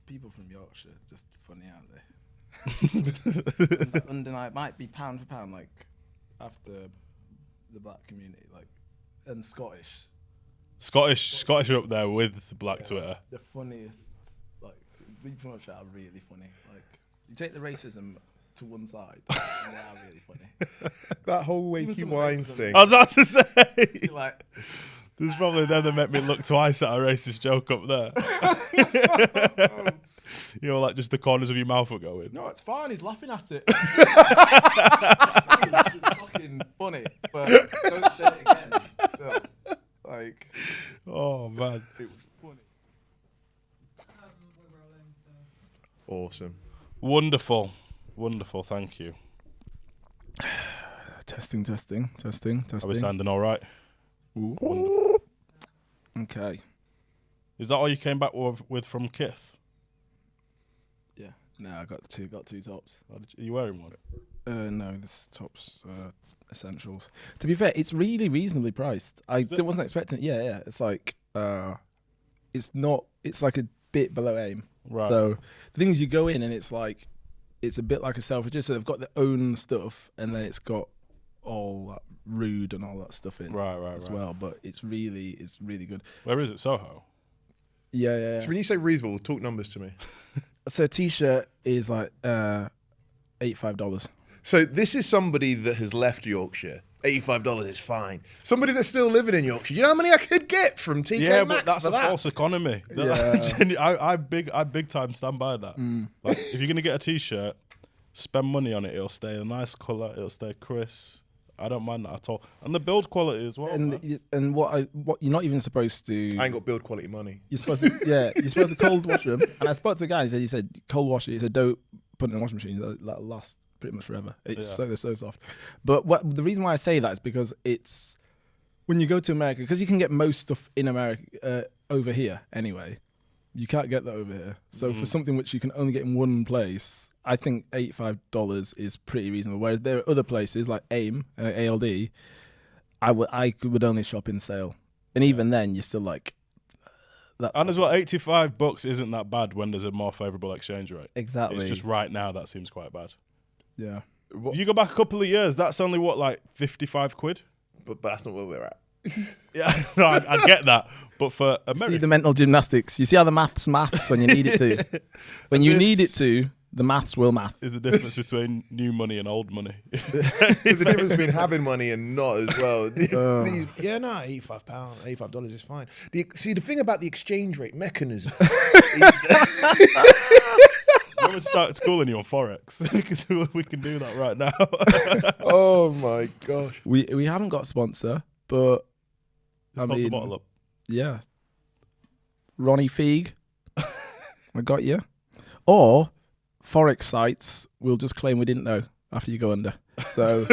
people from Yorkshire just funny, aren't they? Undeniable. Might be pound for pound, like after the black community, like, and Scottish are up there with black Twitter. The funniest, like, people from Yorkshire are really funny. Like, you take the racism to one side, and they are really funny. That whole Wakey Wines thing. I was about to say. Like, There's probably them that make me look twice at a racist joke up there. You know, like just the corners of your mouth will go in. No, it's fine. He's laughing at it. It's fucking funny, but don't say it again. So, like, Oh man. it was funny. Awesome. Wonderful. Thank you. Testing. Are we sounding all right? Ooh. Wonderful. Okay. Is that all you came back with from Kith? Yeah. No, I got two tops. Are you wearing one? No, this top's essentials. To be fair, it's really reasonably priced. I wasn't expecting. Yeah. It's like it's not. It's like a bit below AIM. Right. So the thing is, you go in and it's like it's a bit like a Selfridges. So they've got their own stuff, and then it's got all that Rude and all that stuff in as well. But it's really good. Where is it? Soho? Yeah. So when you say reasonable, talk numbers to me. So a t-shirt is like $85. So this is somebody that has left Yorkshire. $85 is fine. Somebody that's still living in Yorkshire. You know how many I could get from TK Yeah, Maxx but that's for a that? false economy. Yeah. I big time stand by that. Like, if you're gonna get a t-shirt, spend money on it. It'll stay a nice colour. It'll stay crisp. I don't mind that at all. And the build quality as well. And what you're not even supposed to. I ain't got build quality money. You're supposed to you're supposed to cold wash them. And I spoke to the guy. He said cold wash it. He said don't put it in the washing machine. That'll last pretty much forever. They're so soft. But the reason why I say that is because it's when you go to America, because you can get most stuff in America over here anyway. You can't get that over here. So for something which you can only get in one place, I think $85 is pretty reasonable. Whereas there are other places like AIM, ALD, I would only shop in sale, and even then you're still like. And as well, $85 isn't that bad when there's a more favourable exchange rate. Exactly. It's just right now that seems quite bad. Yeah. If you go back a couple of years, that's only what, like 55 quid? But that's not where we're at. Yeah, no, I get that. But for America, See the mental gymnastics. You see how the maths when you need it to. When you need it to, the maths will math. is the difference between new money and old money. There's a difference between having money and not as well. $85 is fine. See, the thing about the exchange rate mechanism. I would start schooling you on Forex because we can do that right now. Oh my gosh. We haven't got a sponsor, but Hold the bottle up. Yeah. Ronnie Feig, I got you. Or Forex sites will just claim we didn't know after you go under. So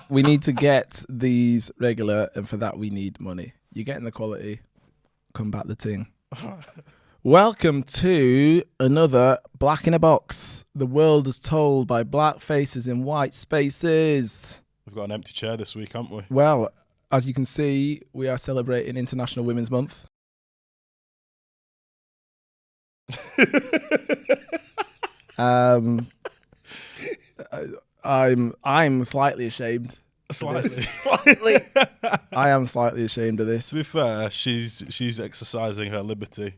we need to get these regular, and for that we need money. You're getting the quality. Come back the ting. Welcome to another Black in a Box. The world is told by black faces in white spaces. We've got an empty chair this week, haven't we? Well, as you can see, we are celebrating International Women's Month. I'm slightly ashamed. Slightly. I am slightly ashamed of this. To be fair, she's exercising her liberty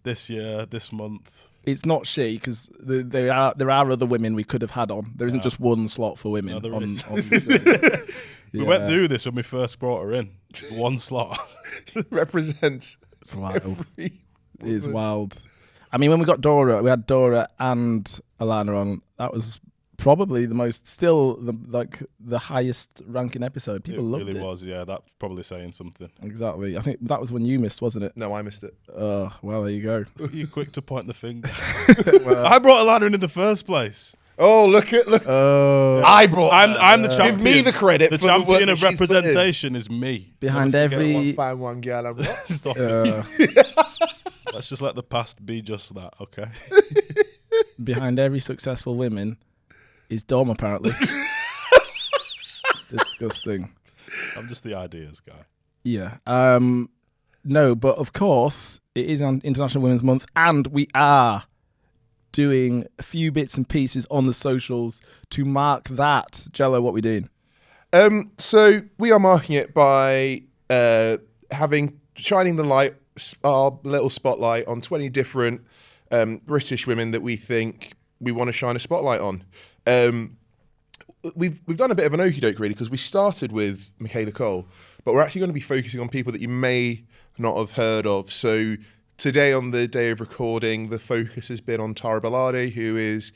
this year, this month. It's not she, because there are other women we could have had on. There isn't just one slot for women. No, there on is. the We went through this when we first brought her in. One slot. Represents. It's wild. It is wild. I mean, when we got Dora, we had Dora and Alahna on. That was probably the highest ranking episode. People loved it. It really was, yeah. That's probably saying something. Exactly. I think that was when you missed, wasn't it? No, I missed it. Oh, well, there you go. You're quick to point the finger. Well, I brought Alahna in the first place. Oh, look. I brought. I'm the champion. Give me the credit. The for the work champion that of she's put in. representation is me. behind One every fine one girl. I'm what? Stop uh, it. Let's just let the past be just that, okay? behind every successful woman is Dom, apparently. Disgusting. I'm just the ideas guy. Yeah. No, but of course, it is on International Women's Month, and we are doing a few bits and pieces on the socials to mark that. Jello, what we doing? So we are marking it by shining the light, our little spotlight on 20 different British women that we think we want to shine a spotlight on. We've done a bit of an okie doke really, because we started with Michaela Cole, but we're actually going to be focusing on people that you may not have heard of. So today, on the day of recording, the focus has been on Tara Balade, who is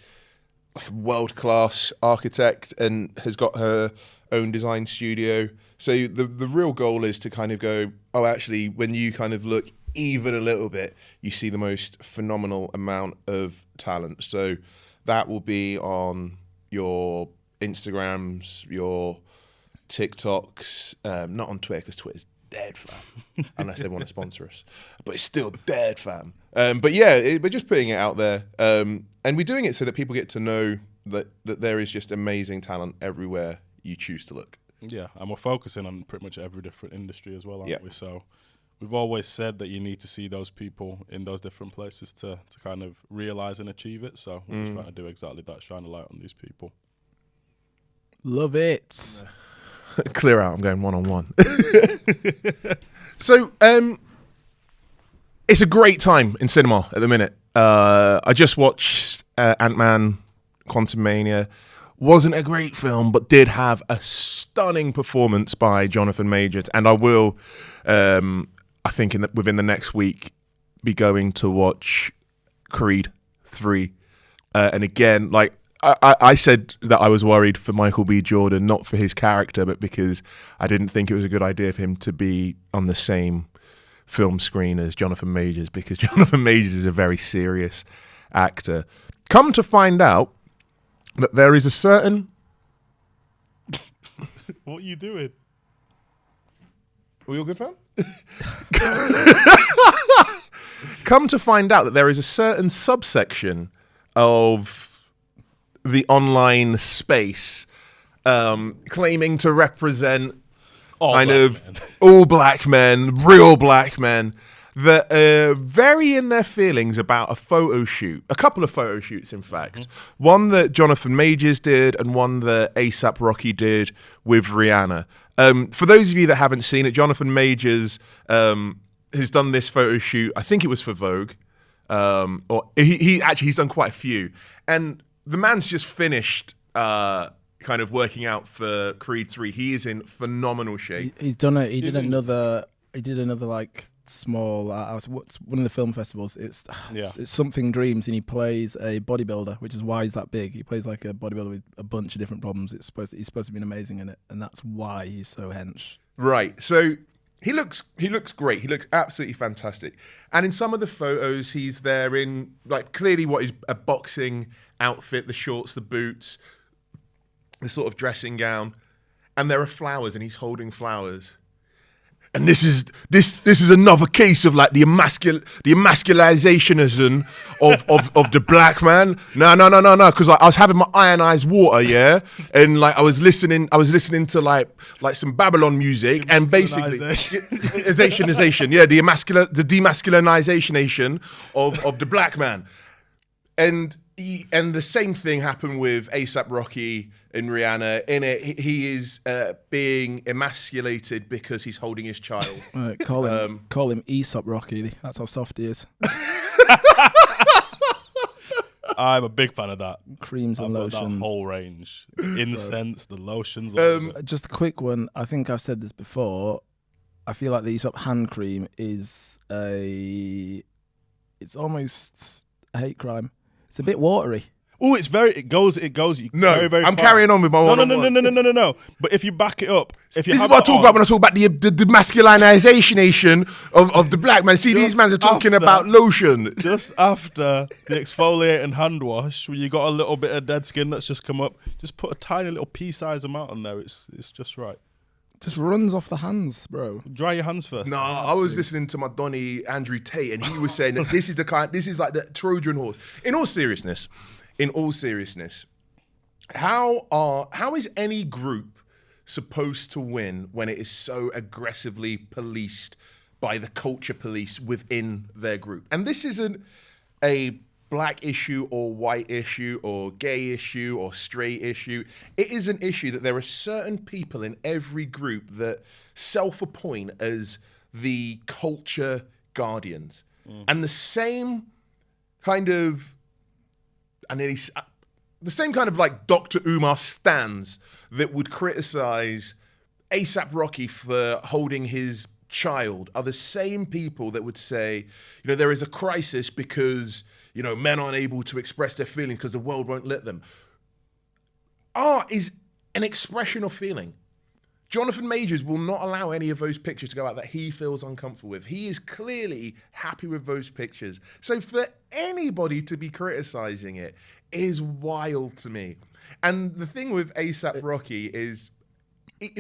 like a world-class architect and has got her own design studio. So the real goal is to kind of go, oh, actually, when you kind of look even a little bit, you see the most phenomenal amount of talent. So that will be on your Instagrams, your TikToks, not on Twitter, because Twitter's dead, fam, unless they want to sponsor us. But it's still dead, fam. But yeah, we're just putting it out there. And we're doing it so that people get to know that there is just amazing talent everywhere you choose to look. Yeah, and we're focusing on pretty much every different industry as well, aren't we? So we've always said that you need to see those people in those different places to kind of realise and achieve it. So we're just trying to do exactly that, shine a light on these people. Love it. Clear out, I'm going one-on-one. So, it's a great time in cinema at the minute. I just watched Ant-Man Quantumania. Wasn't a great film, but did have a stunning performance by Jonathan Majors. And I will, I think within the next week, be going to watch Creed 3. And again, like, I said that I was worried for Michael B. Jordan, not for his character, but because I didn't think it was a good idea for him to be on the same film screen as Jonathan Majors, because Jonathan Majors is a very serious actor. Come to find out that there is a certain... What are you doing? Are you all good, fam? Come to find out that there is a certain subsection of the online space claiming to represent all black men, real black men, that vary in their feelings about a photo shoot. A couple of photo shoots, in fact. One that Jonathan Majors did and one that Aesop Rocky did with Rihanna. For those of you that haven't seen it, Jonathan Majors has done this photo shoot. I think it was for Vogue. Or he's done quite a few. And the man's just finished kind of working out for Creed 3. He is in phenomenal shape. He did another like small what's one of the film festivals. It's Something Dreams, and he plays a bodybuilder, which is why he's that big. He plays like a bodybuilder with a bunch of different problems. He's supposed to be amazing in it, and that's why he's so hench. Right. So he looks great. He looks absolutely fantastic. And in some of the photos, he's there in like clearly what is a boxing outfit, the shorts, the boots, the sort of dressing gown, and there are flowers, and he's holding flowers. And this is another case of like the emasculationism of the black man. No, because like, I was having my ionized water, yeah, and like I was listening to like some Babylon music, and basically Asianization, yeah, the demasculinization of the black man, and the same thing happened with Aesop Rocky and Rihanna. In it, he is being emasculated because he's holding his child. Call him Aesop Rocky. That's how soft he is. I'm a big fan of that. Creams and lotions. That whole range. Incense, the lotions. Just a quick one. I think I've said this before. I feel like the Aesop hand cream is it's almost a hate crime. It's a bit watery. Oh, it goes. No, very, very I'm far. carrying on with my one. No. But if you back it up, this is what I talk about when I talk about the masculinization of the black man. See, these men are talking about lotion. Just after the exfoliating hand wash, where you got a little bit of dead skin that's just come up, just put a tiny little pea-sized amount on there. It's just right. Just runs off the hands, bro. Dry your hands first. No, I was listening to my Donny Andrew Tate, and he was saying that this is like the Trojan horse. In all seriousness, how is any group supposed to win when it is so aggressively policed by the culture police within their group. And this isn't a black issue or white issue or gay issue or straight issue. It is an issue that there are certain people in every group that self-appoint as the culture guardians. And the same kind of, the same kind of like Dr. Umar stans that would criticize Aesop Rocky for holding his child are the same people that would say, there is a crisis because, men aren't able to express their feelings because the world won't let them. Art is an expression of feeling. Jonathan Majors will not allow any of those pictures to go out that he feels uncomfortable with. He is clearly happy with those pictures. So for anybody to be criticizing it is wild to me. And the thing with A$AP Rocky is,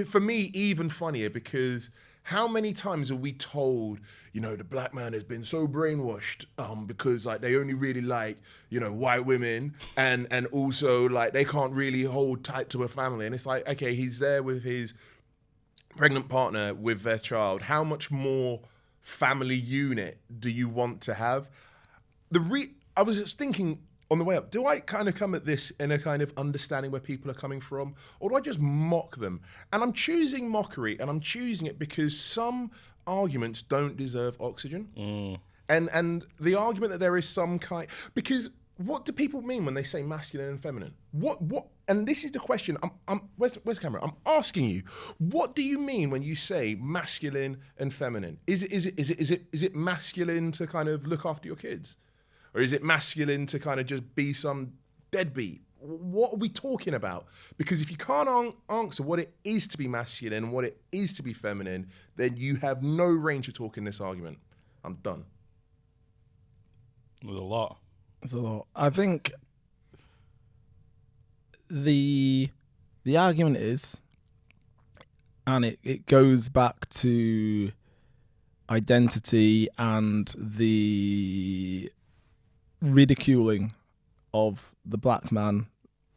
for me, even funnier because how many times are we told, the black man has been so brainwashed because like they only really like, white women and also like they can't really hold tight to a family. And it's like, okay, he's there with his pregnant partner with their child. How much more family unit do you want to have? I was just thinking on the way up, do I kind of come at this in a kind of understanding where people are coming from, or do I just mock them? And I'm choosing mockery, and I'm choosing it because some arguments don't deserve oxygen. And the argument that there is some kind, because what do people mean when they say masculine and feminine? What? And this is the question. Where's the camera? I'm asking you. What do you mean when you say masculine and feminine? Is it masculine to kind of look after your kids, or is it masculine to kind of just be some deadbeat? What are we talking about? Because if you can't answer what it is to be masculine and what it is to be feminine, then you have no range of talk in this argument. I'm done. There's a lot. I think the argument is, and it goes back to identity and the ridiculing of the black man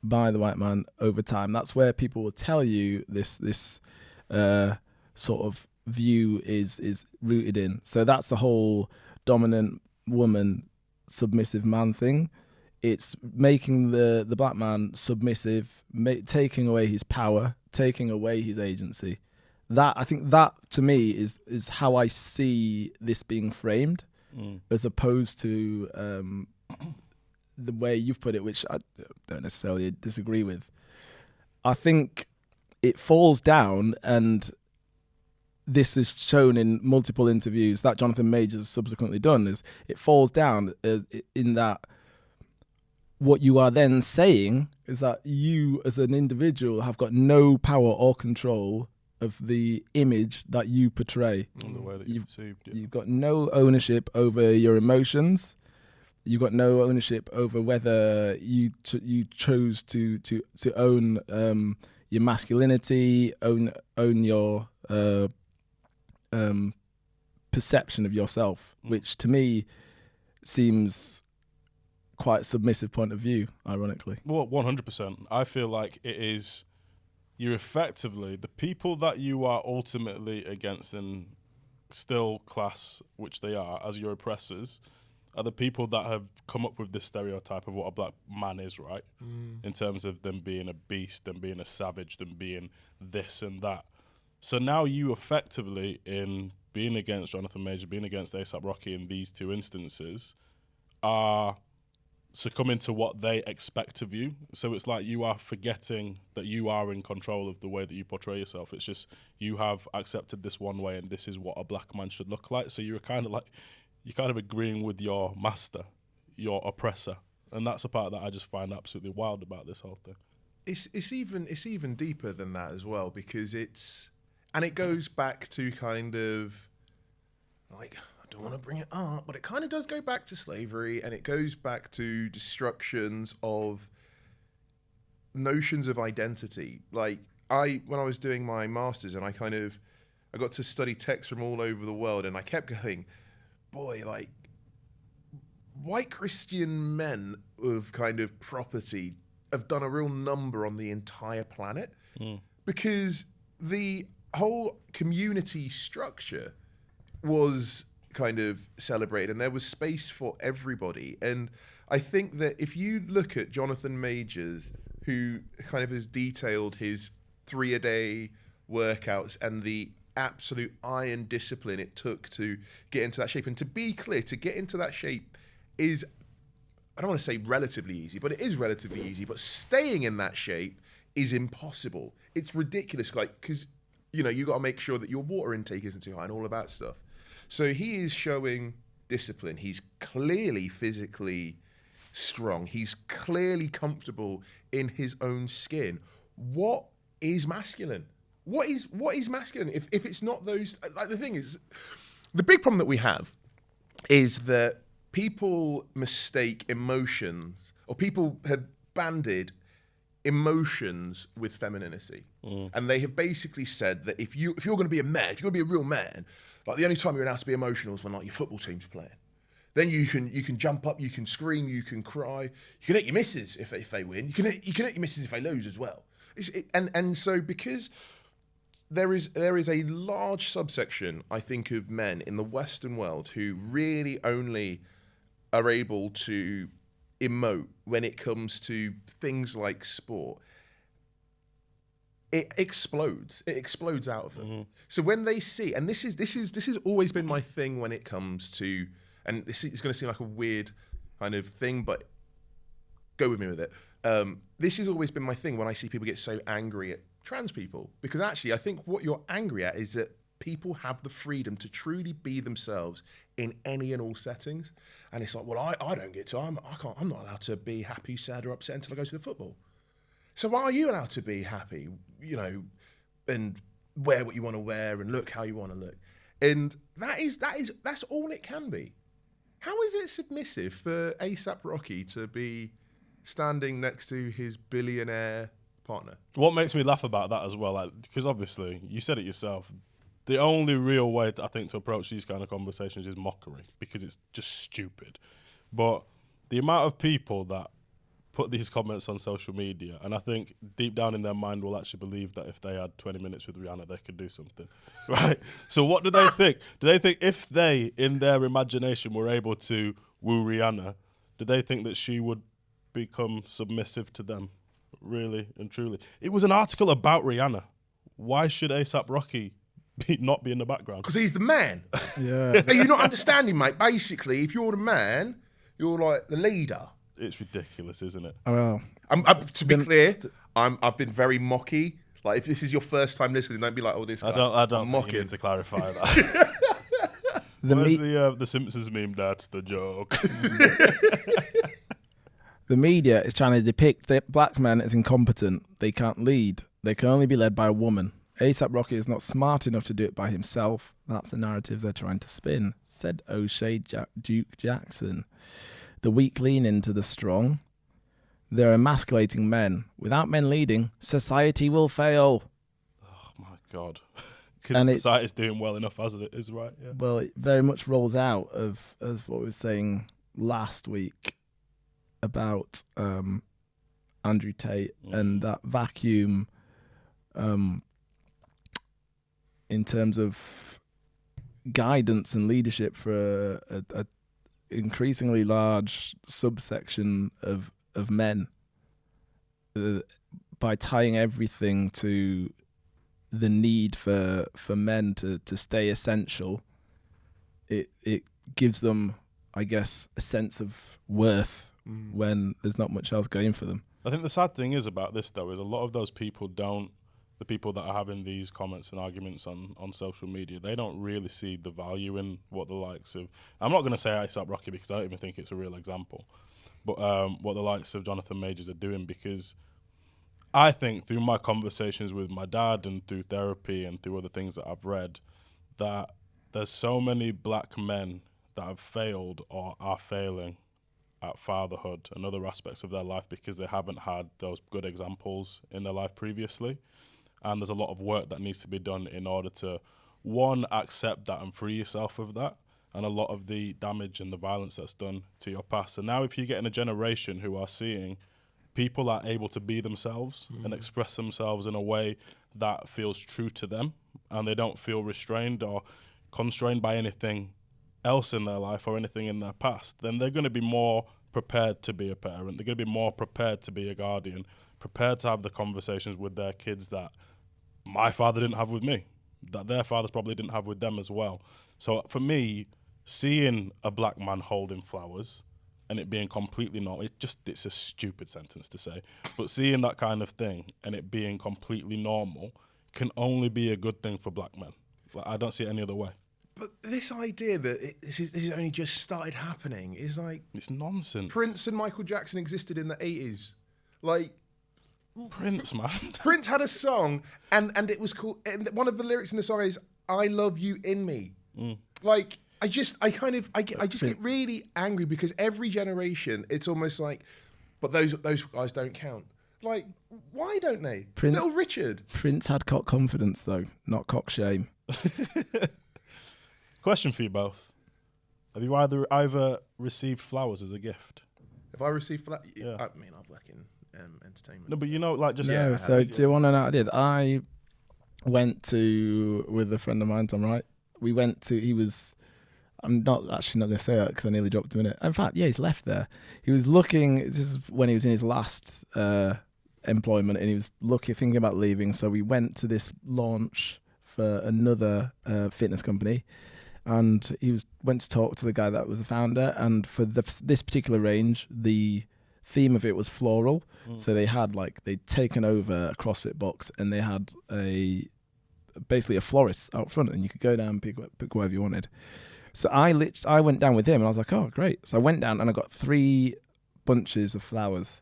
by the white man over time. That's where people will tell you this sort of view is rooted in. So that's the whole dominant woman, submissive man thing. It's making the black man submissive, taking away his power, taking away his agency. I think that to me is how I see this being framed, as opposed to the way you've put it, which I don't necessarily disagree with. I think it falls down, and this is shown in multiple interviews that Jonathan Majors has subsequently done, is it falls down in that what you are then saying is that you as an individual have got no power or control of the image that you portray. And the way that you've perceived it. You've got no ownership over your emotions. You've got no ownership over whether you chose to own your masculinity, own your perception of yourself, which to me seems quite a submissive point of view, ironically. Well, 100%. I feel like it is, you're effectively, the people that you are ultimately against and still class, which they are, as your oppressors, are the people that have come up with this stereotype of what a black man is, right? In terms of them being a beast, them being a savage, them being this and that. So now you effectively, in being against Jonathan Major, being against A$AP Rocky in these two instances, are succumbing to what they expect of you. So it's like you are forgetting that you are in control of the way that you portray yourself. It's just you have accepted this one way and this is what a black man should look like. So you're kind of agreeing with your master, your oppressor. And that's a part that I just find absolutely wild about this whole thing. It's even deeper than that as well, because it goes back to kind of like, I don't want to bring it up, but it kind of does go back to slavery, and it goes back to destructions of notions of identity. Like when I was doing my master's and I got to study texts from all over the world, and I kept going, boy, like white Christian men of kind of property have done a real number on the entire planet, because the whole community structure was kind of celebrated, and there was space for everybody. And I think that if you look at Jonathan Majors, who kind of has detailed his 3-a-day workouts and the absolute iron discipline it took to get into that shape. And to be clear, to get into that shape is, I don't want to say relatively easy, but it is relatively easy. But staying in that shape is impossible. It's ridiculous, like, because, you know, you got to make sure that your water intake isn't too high and all of that stuff. So he is showing discipline. He's clearly physically strong. He's clearly comfortable in his own skin. What is masculine? What is masculine? If it's not those, like, the thing is, the big problem that we have is that people mistake emotions, or people have banded emotions with femininity. And they have basically said that if you're going to be a man, if you're going to be a real man, like, the only time you're allowed to be emotional is when, like, your football team's playing. Then you can jump up, you can scream, you can cry, you can hit your missus if they win. You can hit your missus if they lose as well. And so because there is a large subsection, I think, of men in the Western world who really only are able to emote when it comes to things like sport, it explodes. It explodes out of them. So when they see, and this has always been my thing when it comes to, and this is going to seem like a weird kind of thing, but go with me with it. This has always been my thing when I see people get so angry at trans people, because actually I think what you're angry at is that people have the freedom to truly be themselves in any and all settings. And it's like, well, I don't get to, I'm not allowed to be happy, sad, or upset until I go to the football. So why are you allowed to be happy, you know, and wear what you want to wear and look how you want to look? And that's all it can be. How is it submissive for Aesop Rocky to be standing next to his billionaire partner? What makes me laugh about that as well, like, because obviously you said it yourself, the only real way I think to approach these kind of conversations is mockery, because it's just stupid. But the amount of people that put these comments on social media, and I think deep down in their mind will actually believe that if they had 20 minutes with Rihanna, they could do something, right? So what do they think? Do they think if they, in their imagination, were able to woo Rihanna, do they think that she would become submissive to them, really and truly? It was an article about Rihanna. Why should Aesop Rocky not be in the background? Because he's the man. Yeah. Are you not understanding, mate? Basically, if you're the man, you're like the leader. It's ridiculous, isn't it? Well, to be clear, I've been very mocky. Like, if this is your first time listening, don't be like, oh, this guy. I don't think mocking. you need to clarify that. Where's the Simpsons meme? That's the joke. The media is trying to depict that black men as incompetent. They can't lead. They can only be led by a woman. Aesop Rocky is not smart enough to do it by himself. That's the narrative they're trying to spin, said O'Shea Duke Jackson. The weak lean into the strong. They're emasculating men. Without men leading, society will fail. Oh, my God. Because society's doing well enough as it is, right? Yeah. Well, it very much rolls out of what we were saying last week about Andrew Tate and that vacuum in terms of guidance and leadership for a increasingly large subsection of men, by tying everything to the need for men to stay essential. It gives them, I guess, a sense of worth when there's not much else going for them. I think the sad thing is about this, though, is a lot of those people the people that are having these comments and arguments on social media, they don't really see the value in what the likes of, I'm not going to say Aesop Rocky because I don't even think it's a real example, but what the likes of Jonathan Majors are doing, because I think through my conversations with my dad and through therapy and through other things that I've read, that there's so many black men that have failed or are failing at fatherhood and other aspects of their life because they haven't had those good examples in their life previously. And there's a lot of work that needs to be done in order to, one, accept that and free yourself of that, and a lot of the damage and the violence that's done to your past. And now if you get in a generation who are seeing people are able to be themselves and express themselves in a way that feels true to them, and they don't feel restrained or, constrained by anything else in their life or anything in their past, then they're going to be more prepared to be a parent. They're going to be more prepared to be a guardian, prepared to have the conversations with their kids that my father didn't have with me, that their fathers probably didn't have with them as well. So for me, seeing a black man holding flowers and it being completely normal, it's a stupid sentence to say, but seeing that kind of thing and it being completely normal can only be a good thing for black men. Like, I don't see it any other way. But this idea that this is only just started happening is like... It's nonsense. Prince and Michael Jackson existed in the 80s. Like... Prince, man. Prince had a song, and it was called... And one of the lyrics in the song is, I love you in me. Like, I just get really angry because every generation, it's almost like, but those guys don't count. Like, why don't they? Little Richard. Prince had cock confidence, though, not cock shame. Question for you both. Have you either received flowers as a gift? Have I received flowers? Yeah. I mean, I work in entertainment. No, but you know, like just... No, so do you want to know what I did? I went with a friend of mine, Tom Wright. We went to, I'm not going to say that because I nearly dropped him in it. In fact, yeah, he's left there. He was looking, this is when he was in his last employment, and he was thinking about leaving. So we went to this launch for another fitness company, and he went to talk to the guy that was the founder. And for this particular range, the theme of it was floral. So they had they'd taken over a CrossFit box, and they had basically a florist out front, and you could go down and pick whatever you wanted. So I went down with him, and I was like, oh, great. So I went down and I got 3 bunches of flowers,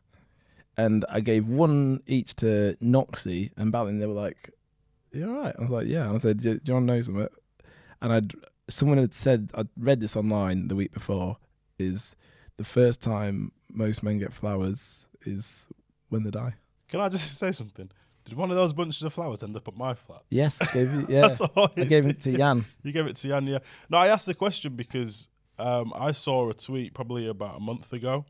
and I gave 1 each to Noxie and Ballin. They were like, you all right? I was like, yeah. And I said, do you want to know something? And someone had said, I'd read this online the week before, is the first time most men get flowers is when they die. Can I just say something? Did one of those bunches of flowers end up at my flat? Yes, I gave it to Jan. You gave it to Jan, yeah. No, I asked the question because I saw a tweet probably about a month ago,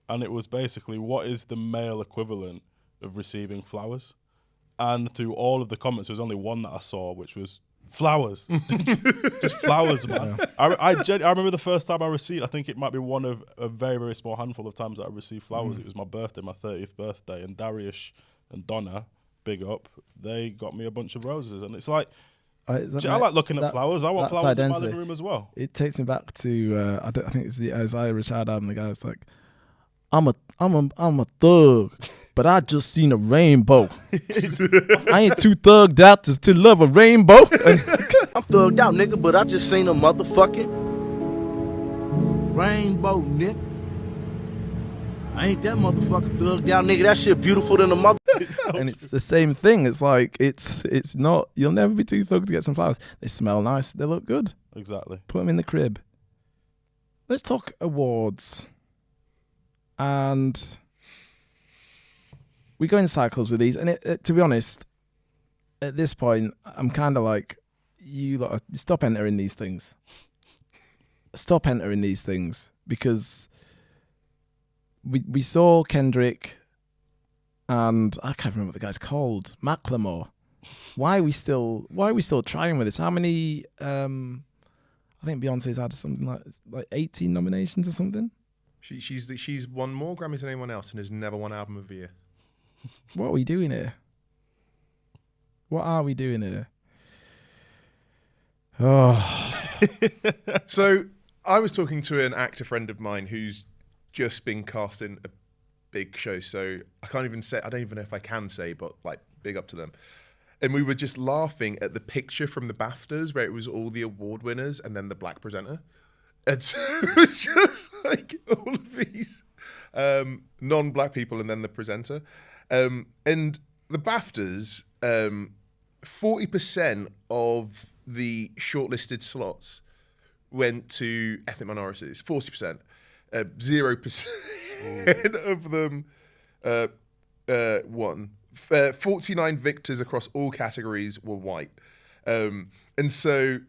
and it was basically, what is the male equivalent of receiving flowers? And through all of the comments, there was only one that I saw, which was flowers. Just flowers, man. Yeah. I remember the first time I received, I think it might be one of a very, very small handful of times that I received flowers. It was my birthday, my 30th birthday, and Darius and Donna, big up, they got me a bunch of roses. And it's like, I like looking at flowers. I want flowers in my living room as well. It takes me back to, I think it's the Isaiah Rashad album. The guy's like, I'm a thug, but I just seen a rainbow. I ain't too thugged out to love a rainbow. I'm thugged out, nigga, but I just seen a motherfucking rainbow, nigga. I ain't that motherfucker thugged out, nigga. That shit beautiful than a mother. And it's the same thing. It's like, it's not, you'll never be too thugged to get some flowers. They smell nice. They look good. Exactly. Put them in the crib. Let's talk awards. And we go in cycles with these. And to be honest, at this point, I'm kind of like, stop entering these things. Stop entering these things. Because we saw Kendrick and I can't remember what the guy's called, Macklemore. Why are we still trying with this? How many? I think Beyonce's had something like 18 nominations or something. She's won more Grammys than anyone else and has never won Album of the Year. What are we doing here? What are we doing here? Oh. So I was talking to an actor friend of mine who's just been cast in a big show. So I don't even know if I can say, but like, big up to them. And we were just laughing at the picture from the BAFTAs where it was all the award winners and then the black presenter. And so it was just like all of these non-black people and then the presenter. And the BAFTAs, 40% of the shortlisted slots went to ethnic minorities, 40%. 0% of them won. 49 victors across all categories were white. And so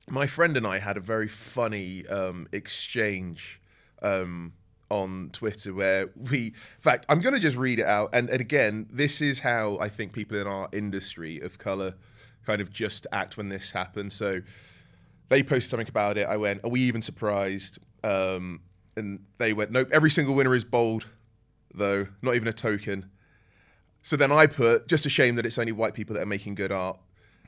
my friend and I had a very funny exchange on Twitter where in fact, I'm going to just read it out. And again, this is how I think people in our industry of colour kind of just act when this happens. So they posted something about it. I went, are we even surprised? And they went, nope, every single winner is bold, though, not even a token. So then I put, just a shame that it's only white people that are making good art.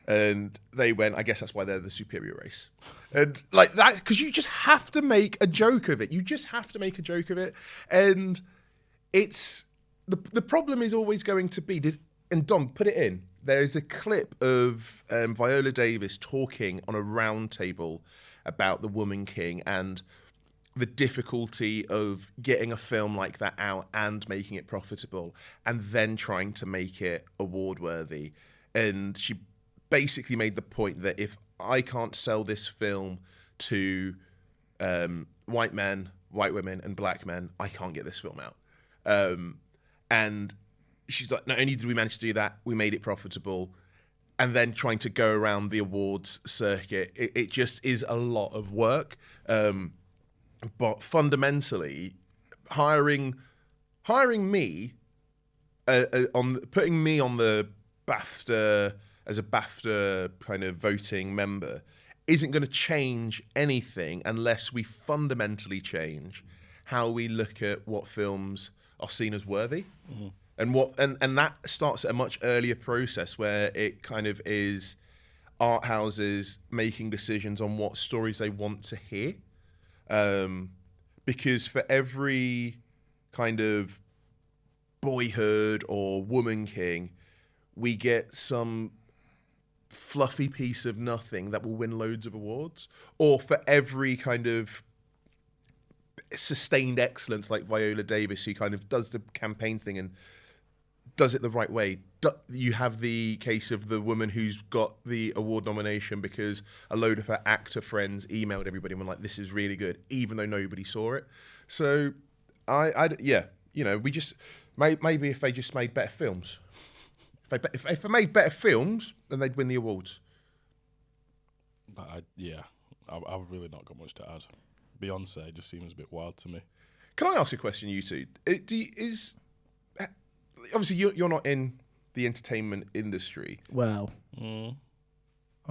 And they went, I guess that's why they're the superior race. And like that, because you just have to make a joke of it. You just have to make a joke of it. And it's, the problem is always going to be, and Dom, put it in. There's a clip of Viola Davis talking on a round table about The Woman King and the difficulty of getting a film like that out and making it profitable and then trying to make it award-worthy. And she basically made the point that if I can't sell this film to white men, white women, and black men, I can't get this film out. And she's like, not only did we manage to do that, we made it profitable. And then trying to go around the awards circuit, it just is a lot of work. But fundamentally, hiring me, putting me on the BAFTA as a BAFTA kind of voting member isn't going to change anything unless we fundamentally change how we look at what films are seen as worthy. Mm-hmm. And that starts at a much earlier process where it kind of is art houses making decisions on what stories they want to hear. Because for every kind of Boyhood or Woman King, we get some fluffy piece of nothing that will win loads of awards. Or for every kind of sustained excellence like Viola Davis, who kind of does the campaign thing and does it the right way. You have the case of the woman who's got the award nomination because a load of her actor friends emailed everybody and were like, this is really good, even though nobody saw it. So, we just, maybe if they just made better films. If they made better films, then they'd win the awards. I've really not got much to add. Beyoncé just seems a bit wild to me. Can I ask a question, you two? Obviously, you're not in the entertainment industry. Well, I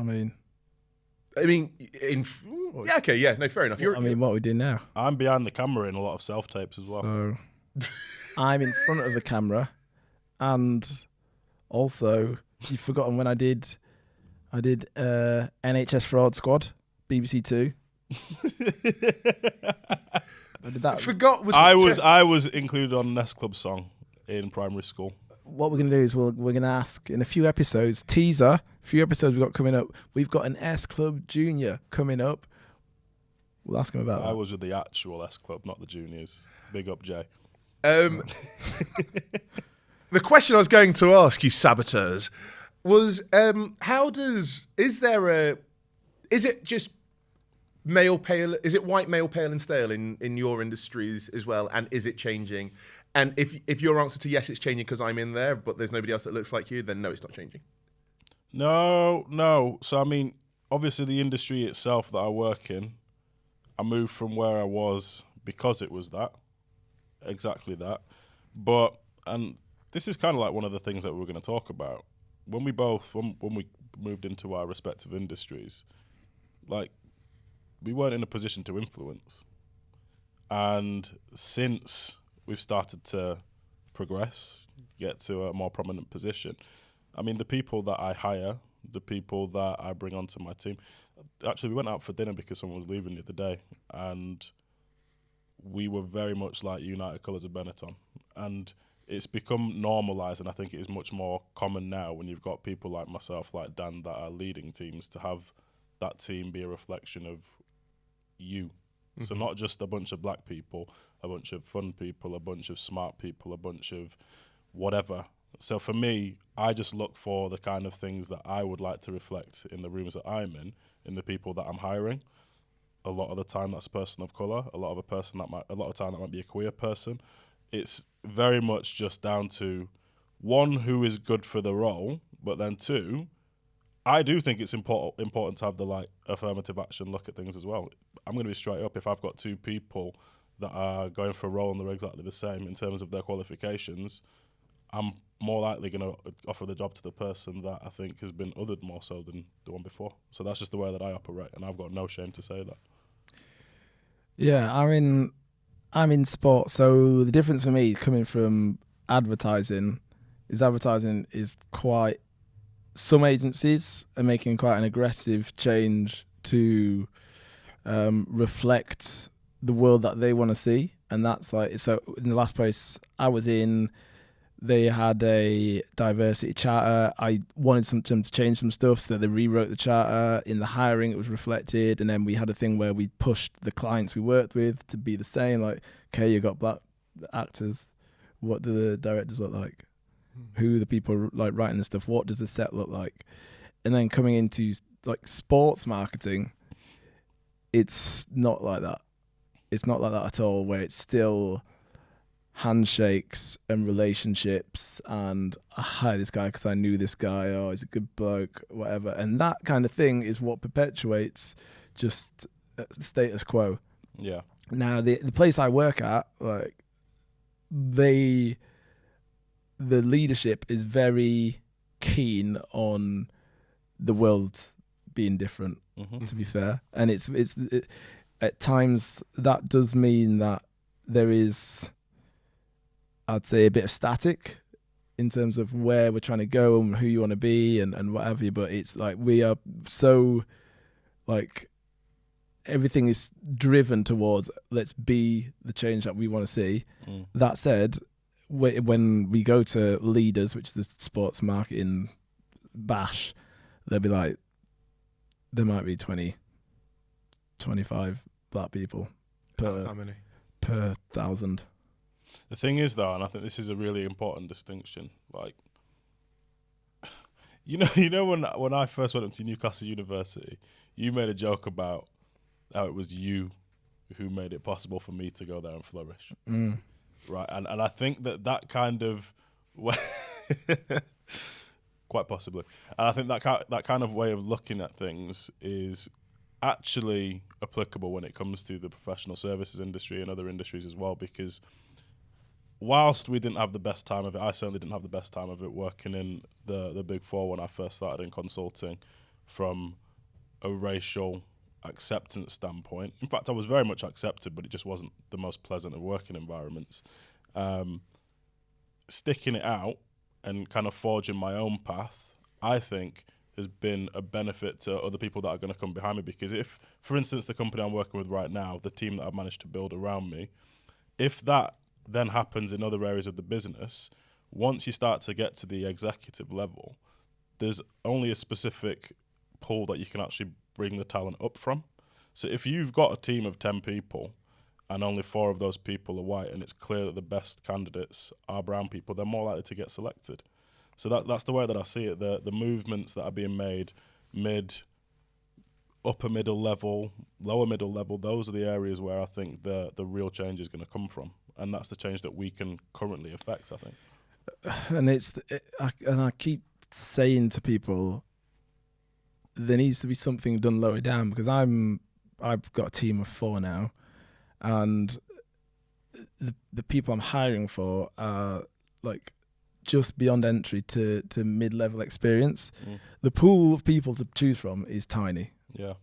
mean, fair enough. What we do now? I'm behind the camera in a lot of self-tapes as well. So, I'm in front of the camera, and also, you've forgotten when I did NHS Fraud Squad, BBC Two. I did that. I forgot. I was included on Nest Club song in primary school. What we're going to do is we're going to ask in a few episodes, teaser, few episodes we've got coming up. We've got an S Club Junior coming up. We'll ask him about that. I was with the actual S Club, not the juniors. Big up, Jay. The question I was going to ask you, saboteurs, was is it just male pale? Is it white male pale and stale in your industries as well? And is it changing? And if your answer to yes, it's changing because I'm in there, but there's nobody else that looks like you, then no, it's not changing. No. So, I mean, obviously the industry itself that I work in, I moved from where I was because it was that. Exactly that. And this is kind of like one of the things that we're going to talk about. When we moved into our respective industries, like, we weren't in a position to influence. And since we've started to progress, get to a more prominent position, I mean, the people that I hire, the people that I bring onto my team, actually, we went out for dinner because someone was leaving the other day, and we were very much like United Colours of Benetton. And it's become normalised, and I think it is much more common now when you've got people like myself, like Dan, that are leading teams, to have that team be a reflection of you. Mm-hmm. So not just a bunch of black people, a bunch of fun people, a bunch of smart people, a bunch of whatever. So for me, I just look for the kind of things that I would like to reflect in the rooms that I'm in the people that I'm hiring. A lot of the time that's a person of colour, a lot of time that might be a queer person. It's very much just down to, one, who is good for the role, but then two, I do think it's important to have the affirmative action look at things as well. I'm going to be straight up. If I've got two people that are going for a role and they're exactly the same in terms of their qualifications, I'm more likely going to offer the job to the person that I think has been othered more so than the one before. So that's just the way that I operate, and I've got no shame to say that. Yeah, I'm in sport, so the difference for me coming from advertising is quite. Some agencies are making quite an aggressive change to reflect the world that they want to see, and that's like, so in the last place I was in, they had a diversity charter. I wanted them to change some stuff, so they rewrote the charter. In the hiring, it was reflected, and then we had a thing where we pushed the clients we worked with to be the same. Like, okay, you got black actors. What do the directors look like? Who are the people like writing the stuff? What does the set look like? And then coming into like sports marketing, it's not like that. It's not like that at all, where it's still handshakes and relationships and I hired this guy because I knew this guy, oh, he's a good bloke, whatever. And that kind of thing is what perpetuates just the status quo. Yeah. Now, the place I work at, like, the leadership is very keen on the world being different, to be fair. And it's at times that does mean that there is, I'd say, a bit of static in terms of where we're trying to go and who you want to be and what have you. But it's like we are so, like, everything is driven towards let's be the change that we want to see. That said, when we go to leaders, which is the sports marketing bash, they'll be like, there might be 20, 25 black people per 1,000. The thing is, though, and I think this is a really important distinction, like, you know when I first went up to Newcastle University, you made a joke about how it was you who made it possible for me to go there and flourish. Right, and I think that kind of quite possibly, and I think that kind of way of looking at things is actually applicable when it comes to the professional services industry and other industries as well, because whilst we didn't have the best time of it, I certainly didn't have the best time of it working in the Big Four when I first started in consulting from a racial acceptance standpoint. In fact, I was very much accepted, but it just wasn't the most pleasant of working environments. Sticking it out and kind of forging my own path, I think, has been a benefit to other people that are going to come behind me, because if, for instance, the company I'm working with right now, the team that I've managed to build around me, if that then happens in other areas of the business, once you start to get to the executive level, there's only a specific pool that you can actually bring the talent up from. So if you've got a team of 10 people and only 4 of those people are white, and it's clear that the best candidates are brown people, they're more likely to get selected. So that's the way that I see it. The movements that are being made upper middle level, lower middle level, those are the areas where I think the real change is going to come from. And that's the change that we can currently affect, I think. And I keep saying to people, there needs to be something done lower down, because I've got a team of 4 now, and the people I'm hiring for are like just beyond entry to mid-level experience. The pool of people to choose from is tiny. Yeah,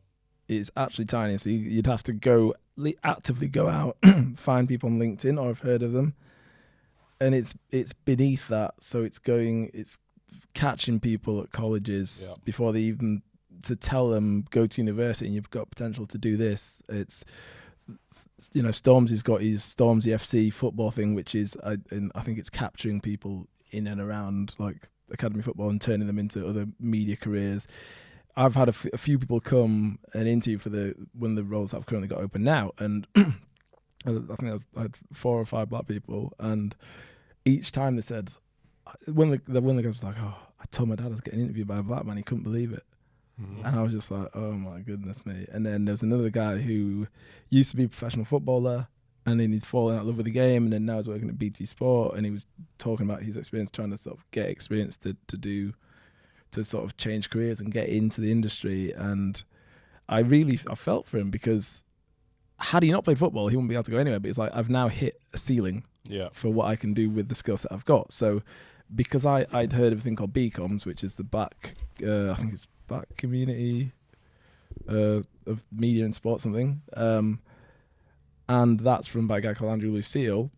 it's actually tiny. So you'd have to actively go out, find people on LinkedIn, or I've heard of them, and it's beneath that. So it's catching people at colleges before they even, to tell them go to university and you've got potential to do this. It's, Stormzy's got his Stormzy FC football thing, which is I think it's capturing people in and around like academy football and turning them into other media careers. I've had a few people come and interview for one of the roles I've currently got open now, and I think I had 4 or 5 black people, and each time they said, when the guy was like, "Oh, I told my dad I was getting interviewed by a black man," he couldn't believe it. And I was just like, oh my goodness me. And then there was another guy who used to be a professional footballer, and then he'd fallen out of love with the game, and then now he's working at BT Sport, and he was talking about his experience trying to sort of get experience to sort of change careers and get into the industry. And I felt for him, because had he not played football, he wouldn't be able to go anywhere. But it's like, I've now hit a ceiling for what I can do with the skill set I've got. So because I'd heard of a thing called BComs, which is the I think it's black community of media and sport something, and that's run by a guy called Andrew Lucille.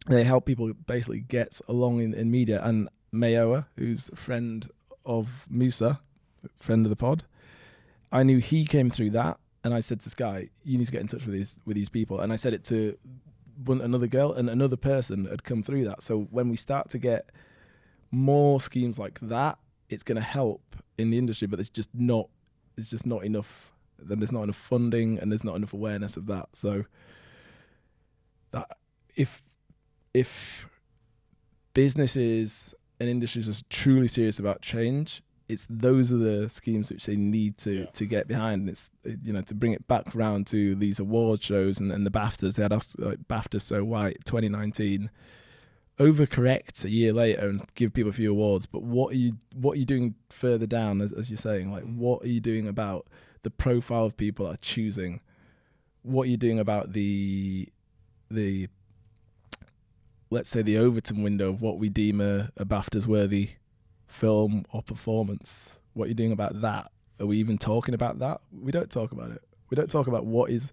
They help people basically get along in media. And Mayoa, who's a friend of Musa, friend of the pod, I knew he came through that, and I said to this guy, you need to get in touch with these people. And I said it to another girl, and another person had come through that. So when we start to get more schemes like that, it's going to help in the industry, but it's just not enough. Then there's not enough funding, and there's not enough awareness of that. So that if businesses and industries are truly serious about change, those are the schemes which they need to get behind. And it's, to bring it back around to these award shows and the BAFTAs. They had BAFTA So White 2019. Overcorrect a year later and give people a few awards, but what are you doing further down, as you're saying? Like, what are you doing about the profile of people that are choosing? What are you doing about the let's say the Overton window of what we deem a BAFTAs worthy film or performance? What are you doing about that? Are we even talking about that? We don't talk about it. We don't talk about what is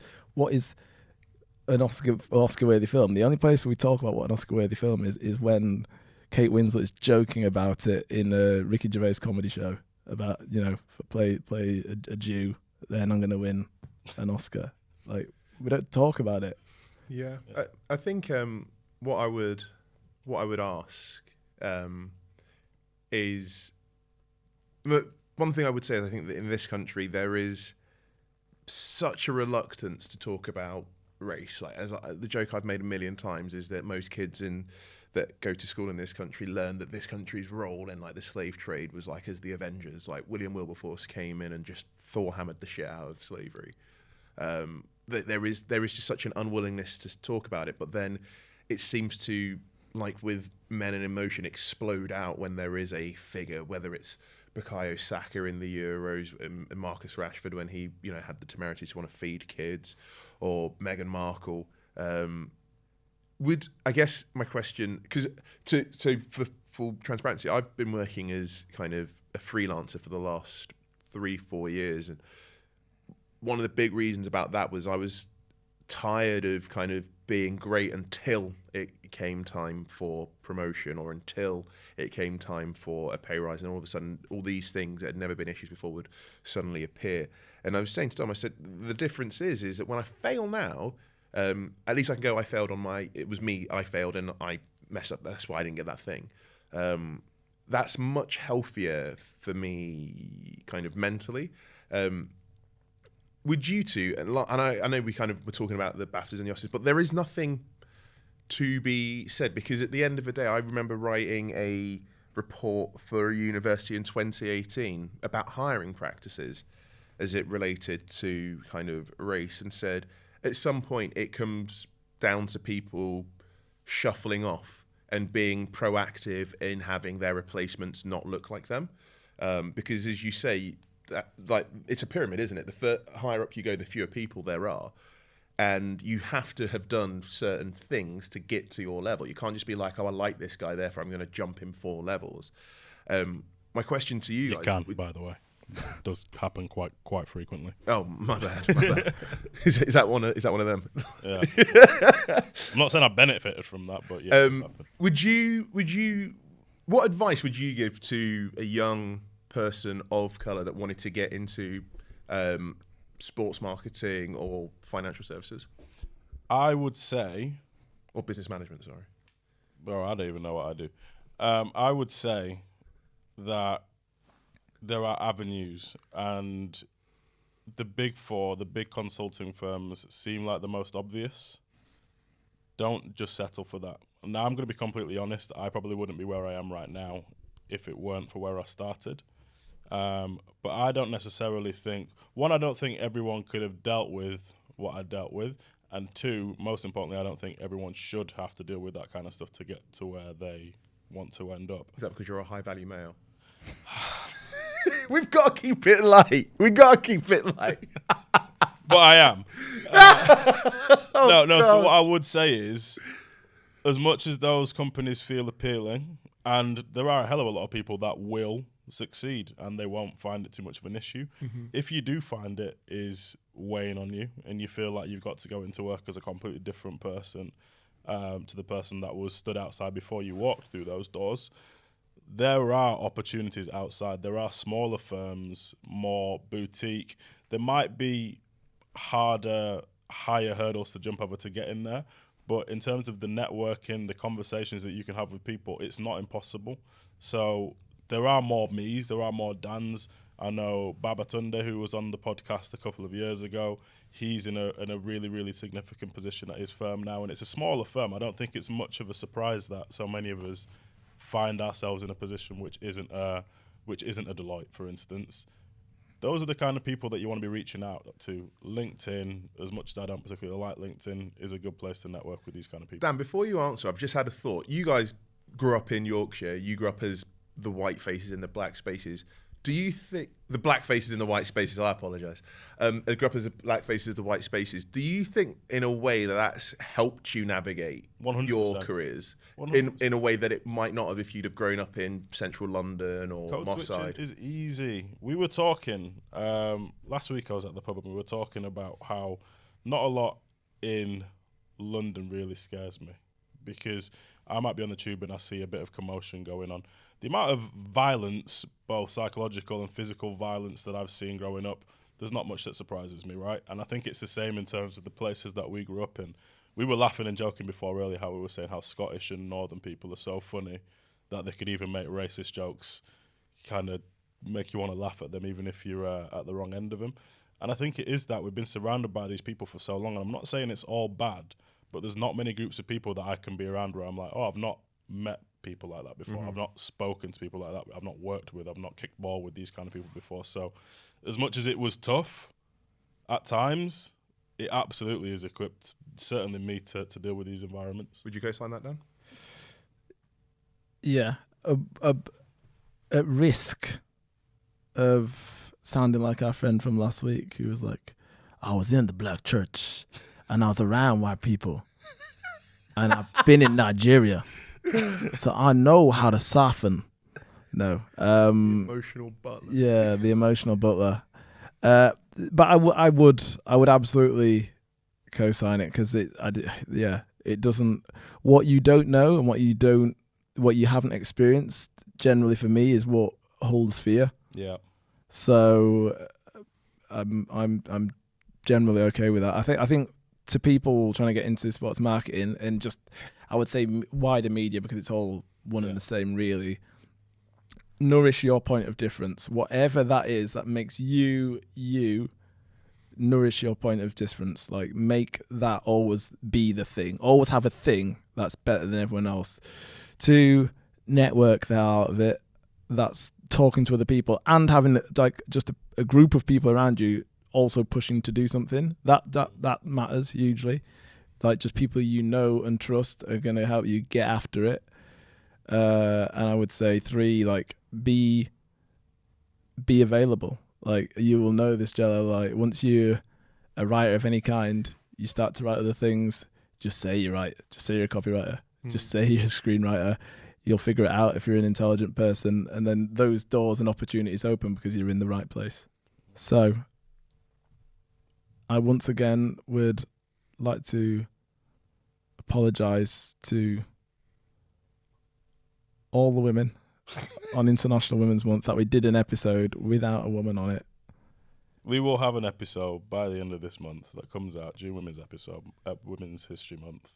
an Oscar-worthy film. The only place we talk about what an Oscar-worthy film is when Kate Winslet is joking about it in a Ricky Gervais comedy show about, play a Jew, then I'm going to win an Oscar. Like, we don't talk about it. Yeah, I think what I would ask is, one thing I would say is I think that in this country there is such a reluctance to talk about race. Like, the joke I've made a million times is that most kids that go to school in this country learn that this country's role in like the slave trade was like as the Avengers. Like, William Wilberforce came in and just Thor hammered the shit out of slavery. There is just such an unwillingness to talk about it, but then it seems to, like with Men in Emotion, explode out when there is a figure, whether it's Bukayo Saka in the Euros and Marcus Rashford when he had the temerity to want to feed kids, or Meghan Markle. I guess my question, because for full transparency, I've been working as kind of a freelancer for the last 3-4 years, and one of the big reasons about that was I was tired of kind of being great until it came time for promotion, or until it came time for a pay rise, and all of a sudden all these things that had never been issues before would suddenly appear. And I was saying to Tom, I said, the difference is that when I fail now, at least I can go, I failed it was me, I failed and I messed up, that's why I didn't get that thing. That's much healthier for me kind of mentally. Would you two, and I know we kind of were talking about the BAFTAs and the Oscars, but there is nothing to be said, because at the end of the day, I remember writing a report for a university in 2018 about hiring practices as it related to kind of race, and said at some point it comes down to people shuffling off and being proactive in having their replacements not look like them, because as you say, like, it's a pyramid, isn't it? The higher up you go, the fewer people there are, and you have to have done certain things to get to your level. You can't just be like, oh, I like this guy, therefore I'm going to jump him 4 levels. My question to you, it can, by the way, it does happen quite frequently. Oh, my bad. Is that one of them? Yeah. I'm not saying I benefited from that, but yeah. What advice would you give to a young person of colour that wanted to get into sports marketing or financial services? I would say... Or business management, sorry. Well, I don't even know what I do. I would say that there are avenues, and the big 4, the big consulting firms seem like the most obvious. Don't just settle for that. Now, I'm going to be completely honest. I probably wouldn't be where I am right now if it weren't for where I started. But I don't necessarily think, one, I don't think everyone could have dealt with what I dealt with, and 2, most importantly, I don't think everyone should have to deal with that kind of stuff to get to where they want to end up. Is that because you're a high-value male? We've got to keep it light. But I am. No. So what I would say is, as much as those companies feel appealing, And there are a hell of a lot of people that will succeed and they won't find it too much of an issue. If you do find it is weighing on you and you feel like you've got to go into work as a completely different person to the person that was stood outside before you walked through those doors, there are opportunities outside. There are smaller firms, more boutique. There might be higher hurdles to jump over to get in there. But in terms of the networking, the conversations that you can have with people, it's not impossible. So there are more me's, there are more Dan's. I know Babatunde, who was on the podcast a couple of years ago, he's in a really, really significant position at his firm now. And it's a smaller firm. I don't think it's much of a surprise that so many of us find ourselves in a position which isn't a Deloitte, for instance. Those are the kind of people that you want to be reaching out to. LinkedIn, as much as I don't particularly like LinkedIn, is a good place to network with these kind of people. Dan, before you answer, I've just had a thought. You guys grew up in Yorkshire. You grew up as the white faces in the black spaces. Do you think the black faces in the white spaces? I apologise. I grew up as the black faces, the white spaces. Do you think, in a way, that's helped you navigate 100%. your careers 100%. in a way that it might not have if you'd have grown up in central London or Code Moss switching Side? is easy. We were talking last week. I was at the pub and we were talking about how not a lot in London really scares me because I might be on the tube and I see a bit of commotion going on. The amount of violence, both psychological and physical violence that I've seen growing up, there's not much that surprises me, right? And I think it's the same in terms of the places that we grew up in. We were laughing and joking before earlier how we were saying how Scottish and Northern people are so funny that they could even make racist jokes, kind of make you want to laugh at them even if you're at the wrong end of them. And I think it is that we've been surrounded by these people for so long. And I'm not saying it's all bad, but there's not many groups of people that I can be around where I'm like, oh, I've not met people like that before. I've not spoken to people like that. I've not worked with, I've not kicked ball with these kind of people before. So as much as it was tough at times, it absolutely is equipped, certainly me, to deal with these environments. Would you co-sign that, Dan? Yeah. At risk of sounding like our friend from last week who was like, I was in the black church and I was around white people and I've been in Nigeria. So I know how to soften. No. Emotional butler. Yeah, the emotional butler. But I would absolutely co-sign it because it doesn't. What you don't know and what you haven't experienced generally for me is what holds fear. Yeah. So I'm generally okay with that. I think to people trying to get into sports marketing and just, I would say wider media, because it's all one and the same really, nourish your point of difference. Whatever that is that makes you, nourish your point of difference. Like, make that always be the thing. Always have a thing that's better than everyone else. To network that out of it, that's talking to other people and having like just a group of people around you also pushing to do something. That matters hugely. Like, just people you know and trust are going to help you get after it. And I would say 3, like, be available. Like, you will know this, Jello. Like, once you're a writer of any kind, you start to write other things. Just say you write. Just say you're a copywriter. Just say you're a screenwriter. You'll figure it out if you're an intelligent person. And then those doors and opportunities open because you're in the right place. So I once again would like to apologise to all the women on International Women's Month that we did an episode without a woman on it. We will have an episode by the end of this month that comes out, June Women's episode, Women's History Month,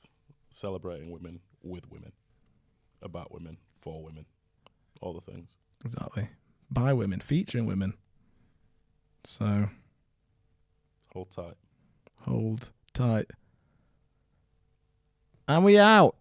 celebrating women with women, about women, for women, all the things. Exactly. By women, featuring women. So hold tight. Hold tight. And we out.